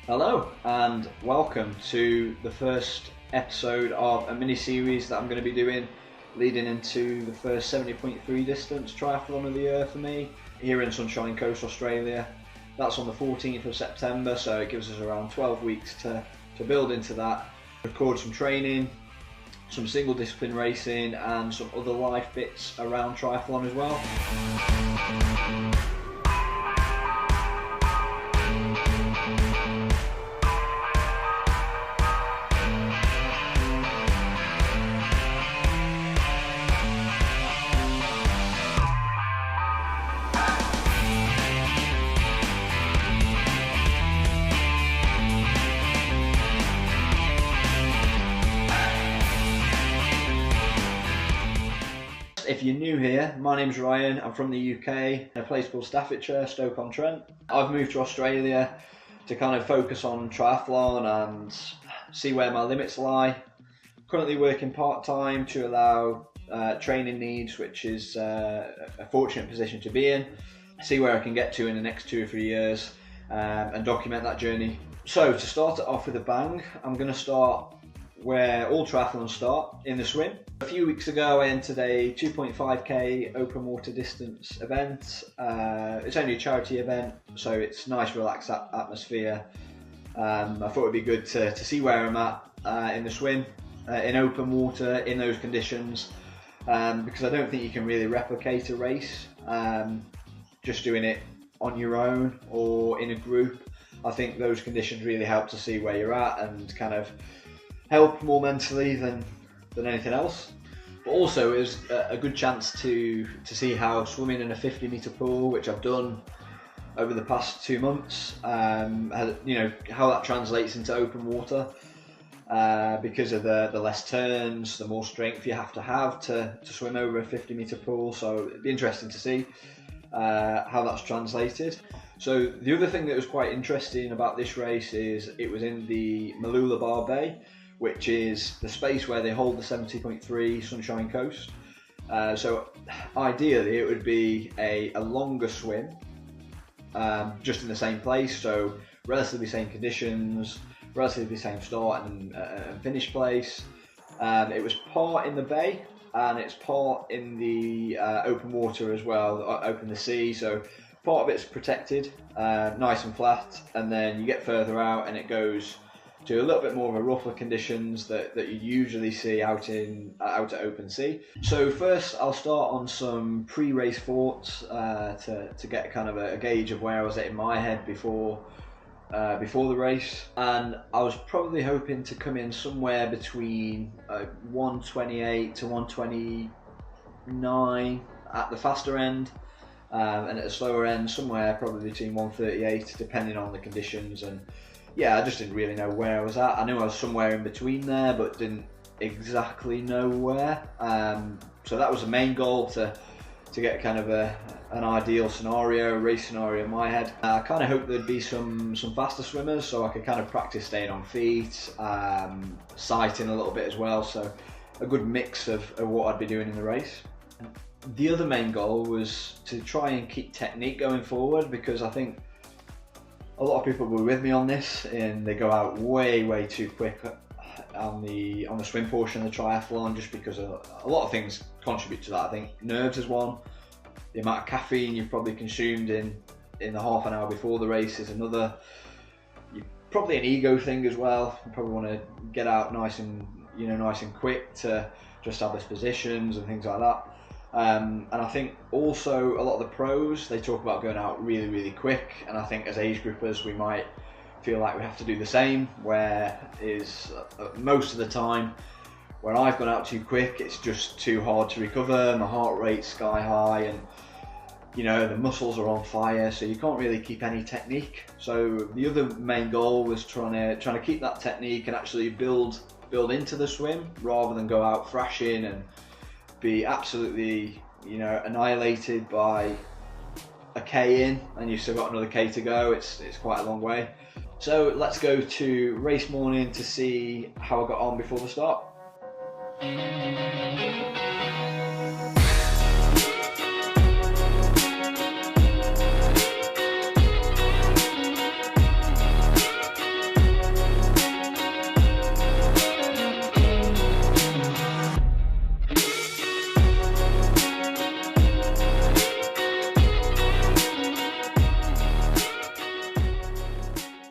Hello and welcome to the first episode of a mini-series that I'm going to be doing leading into the first 70.3 distance triathlon of the year for me here in Sunshine Coast, Australia. That's on the 14th of September, so it gives us around 12 weeks to build into that, record some training, some single discipline racing and some other life bits around triathlon as well. If you're new here, my name's Ryan, I'm from the UK, in a place called Staffordshire, Stoke-on-Trent. I've moved to Australia to kind of focus on triathlon and see where my limits lie. Currently working part-time to allow training needs, which is a fortunate position to be in. See where I can get to in the next 2 or 3 years and document that journey. So to start it off with a bang, I'm going to start where all triathlons start, in the swim. A few weeks ago I entered a 2.5k open water distance event. It's only a charity event, so it's nice relaxed atmosphere. I thought it'd be good to see where I'm at in the swim, in open water, in those conditions, because I don't think you can really replicate a race just doing it on your own or in a group. I think those conditions really help to see where you're at and kind of help more mentally than anything else. But also it was a good chance to see how swimming in a 50-metre pool, which I've done over the past 2 months, how that translates into open water because of the less turns, the more strength you have to swim over a 50-metre pool. So it'd be interesting to see how that's translated. So the other thing that was quite interesting about this race is it was in the Mooloolaba Bay, which is the space where they hold the 70.3 Sunshine Coast. So ideally it would be a longer swim, just in the same place, so relatively same conditions, relatively same start and finish place. It was part in the bay and it's part in the open water as well, open the sea, so part of it's protected, nice and flat, and then you get further out and it goes to a little bit more of a rougher conditions that you usually see out at open sea. So first I'll start on some pre-race thoughts to get kind of a gauge of where I was at in my head before the race, and I was probably hoping to come in somewhere between 128 to 129 at the faster end, and at the slower end somewhere probably between 138 depending on the conditions. And yeah, I just didn't really know where I was at. I knew I was somewhere in between there, but didn't exactly know where. So that was the main goal, to get kind of an ideal scenario, race scenario in my head. I kind of hoped there'd be some faster swimmers, so I could kind of practice staying on feet, sighting a little bit as well. So a good mix of what I'd be doing in the race. The other main goal was to try and keep technique going forward, because I think a lot of people were with me on this and they go out way too quick on the swim portion of the triathlon, just because a lot of things contribute to that. I think nerves is one, the amount of caffeine you've probably consumed in the half an hour before the race is another. Probably an ego thing as well. You probably want to get out nice and quick to establish positions and things like that. And I think also a lot of the pros, they talk about going out really quick, and I think as age groupers we might feel like we have to do the same, where is most of the time where I've gone out too quick, it's just too hard to recover, my heart rate's sky high, and the muscles are on fire, so you can't really keep any technique. So the other main goal was trying to keep that technique and actually build into the swim, rather than go out thrashing and be absolutely annihilated by a K in and you've still got another K to go. It's quite a long way. So let's go to race morning to see how I got on before the start.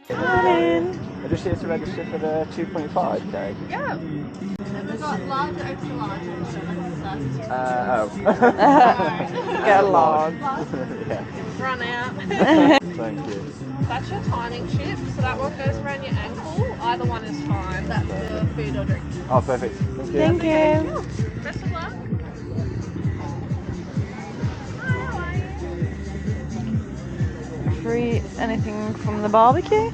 Morning. I'm just here to register for the 2.5k. Yeah. And we've got large, extra large, and size. Get a large. Yeah. Run out. Thank you. That's your timing chip, so that one goes around your ankle. Either one is fine. That's the food or drink. Oh, perfect. Thank you. Thank you. Best of luck. Free anything from the barbecue?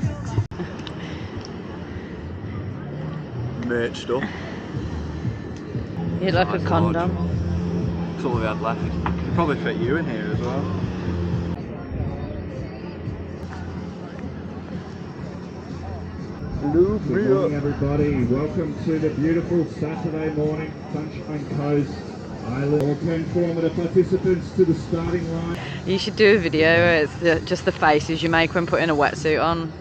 Merch stuff. You look a Nice condom. large. That's all we had left. Could probably fit you in here as well. Good morning, everybody. Welcome to the beautiful Saturday morning Sunshine Coast Island. All 10 kilometre participants to the starting line. You should do a video where it's just the faces you make when putting a wetsuit on.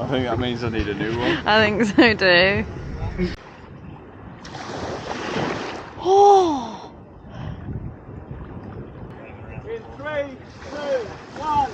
I think that means I need a new one. I think so too. Oh! In 3, 2, 1.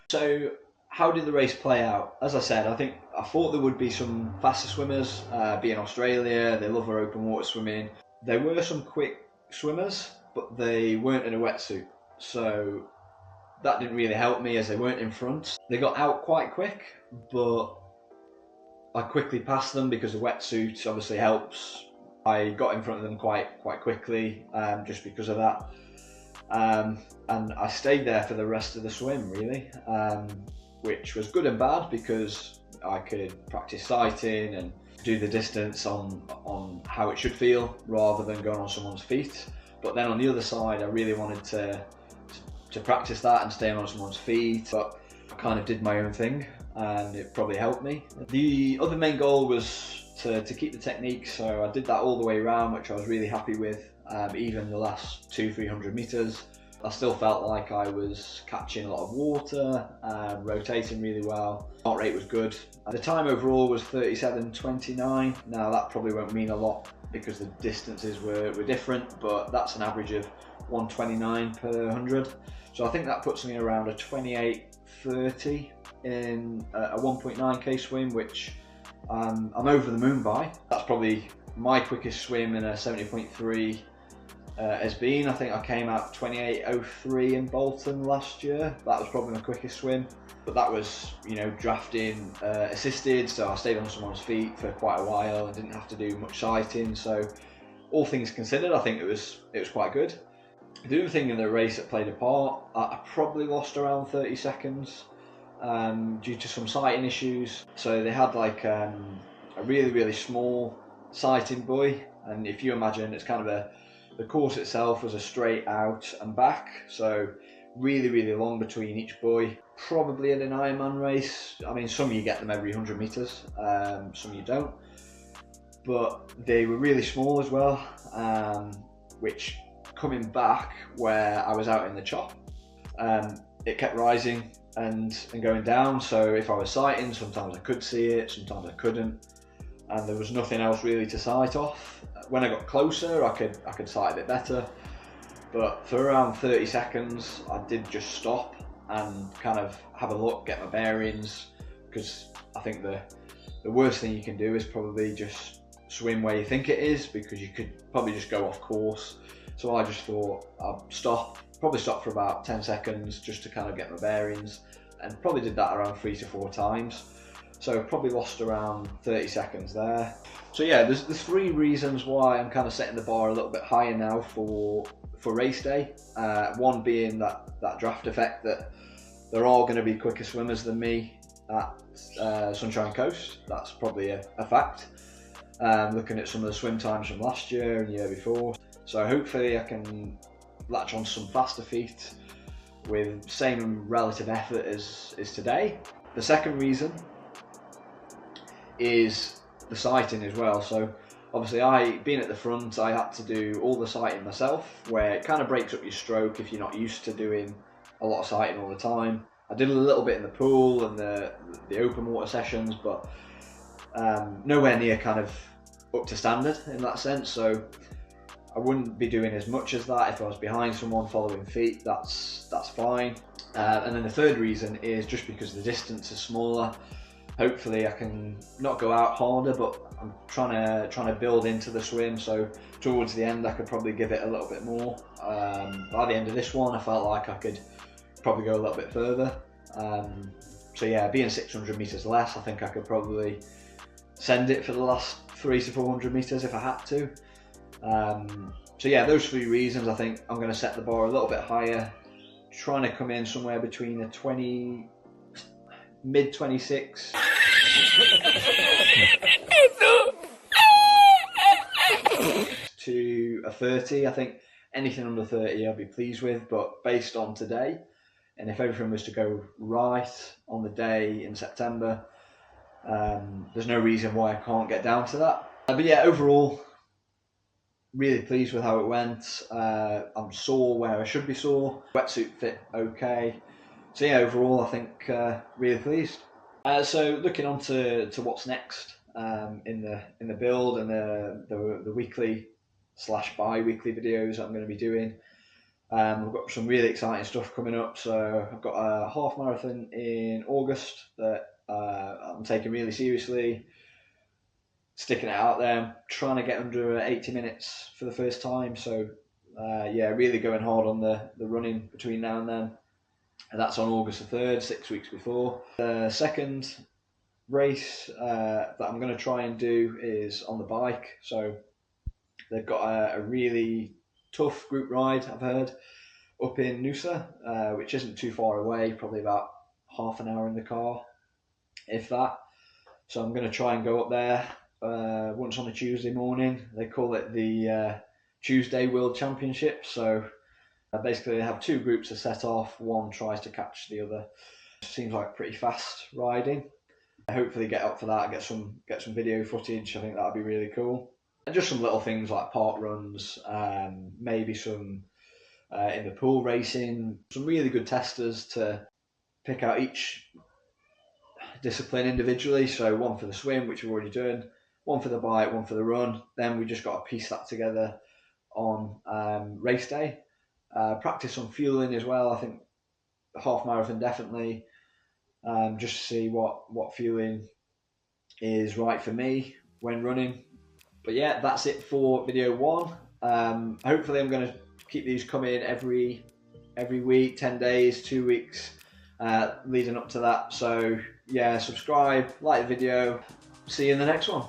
So, how did the race play out? As I said, I thought there would be some faster swimmers. Being Australia, they love their open water swimming. There were some quick swimmers, but they weren't in a wetsuit, so that didn't really help me as they weren't in front. They got out quite quick, but I quickly passed them because the wetsuit obviously helps. I got in front of them quite quickly, just because of that. And I stayed there for the rest of the swim, really, which was good and bad because I could practice sighting and do the distance on how it should feel rather than going on someone's feet. But then on the other side, I really wanted to practice that and stay on someone's feet, but I kind of did my own thing and it probably helped me. The other main goal was to keep the technique, so I did that all the way around, which I was really happy with. Even the last 200-300 meters, I still felt like I was catching a lot of water, rotating really well. Heart rate was good. The time overall was 37:29. Now that probably won't mean a lot because the distances were different, but that's an average of 129 per 100. So I think that puts me around a 28:30 in a 1.9k swim, which I'm over the moon by. That's probably my quickest swim in a 70.3 has been. I think I came out 28:03 in Bolton last year. That was probably my quickest swim, but that was, drafting assisted, so I stayed on someone's feet for quite a while and didn't have to do much sighting. So all things considered, I think it was quite good. The other thing in the race that played a part, I probably lost around 30 seconds due to some sighting issues. So they had like a really small sighting buoy, and if you imagine, it's kind of the course itself was a straight out and back, so really long between each buoy. Probably in an Ironman race, I mean, some you get them every 100 meters, some you don't, but they were really small as well, which coming back where I was out in the chop, it kept rising and going down. So if I was sighting, sometimes I could see it, sometimes I couldn't, and there was nothing else really to sight off. When I got closer, I could sight a bit better, but for around 30 seconds I did just stop and kind of have a look, get my bearings, because I think the worst thing you can do is probably just swim where you think it is, because you could probably just go off course. So I just thought I'd probably stop for about 10 seconds just to kind of get my bearings, and probably did that around 3 to 4 times. So probably lost around 30 seconds there. So yeah, there's 3 reasons why I'm kind of setting the bar a little bit higher now for race day. One being that draft effect, that there are going to be quicker swimmers than me at Sunshine Coast. That's probably a fact. Looking at some of the swim times from last year and year before. So hopefully I can latch on some faster feet with same relative effort as today. The second reason is the sighting as well. So obviously being at the front, I had to do all the sighting myself, where it kind of breaks up your stroke if you're not used to doing a lot of sighting all the time. I did a little bit in the pool and the open water sessions, but nowhere near kind of up to standard in that sense. So I wouldn't be doing as much as that if I was behind someone following feet. That's fine. And then the third reason is just because the distance is smaller. Hopefully I can not go out harder, but I'm trying to build into the swim. So towards the end I could probably give it a little bit more. By the end of this one I felt like I could probably go a little bit further. So yeah, being 600 meters less, I think I could probably send it for the last 300 to 400 meters if I had to. So yeah, those three reasons, I think I'm going to set the bar a little bit higher, trying to come in somewhere between a 20, mid 26 to a 30. I think anything under 30 I'll be pleased with, but based on today, and if everything was to go right on the day in September, there's no reason why I can't get down to that. But yeah, overall, really pleased with how it went. I'm sore where I should be sore. Wetsuit fit okay. So yeah, overall I think really pleased. So looking on to what's next in the build and the weekly / bi-weekly videos that I'm going to be doing. I've got some really exciting stuff coming up. So I've got a half marathon in August that I'm taking really seriously. Sticking it out there, I'm trying to get under 80 minutes for the first time. So yeah, really going hard on the running between now and then. And that's on August the 3rd, 6 weeks before. The second race that I'm going to try and do is on the bike. So they've got a really tough group ride, I've heard, up in Noosa, which isn't too far away, probably about half an hour in the car, if that. So I'm going to try and go up there once on a Tuesday morning. They call it the Tuesday World Championship. So basically they have two groups to set off. One tries to catch the other. Seems like pretty fast riding. Hopefully get up for that, get some video footage. I think that'd be really cool. And just some little things like park runs, maybe some in the pool racing, some really good testers to pick out each discipline individually. So one for the swim, which we're already doing, one for the bike, one for the run. Then we just got to piece that together on race day. Practice on fueling as well. I think the half marathon definitely, just to see what fueling is right for me when running. But yeah, that's it for video one. Hopefully I'm going to keep these coming every week, 10 days, 2 weeks leading up to that. So yeah, subscribe, like the video. See you in the next one.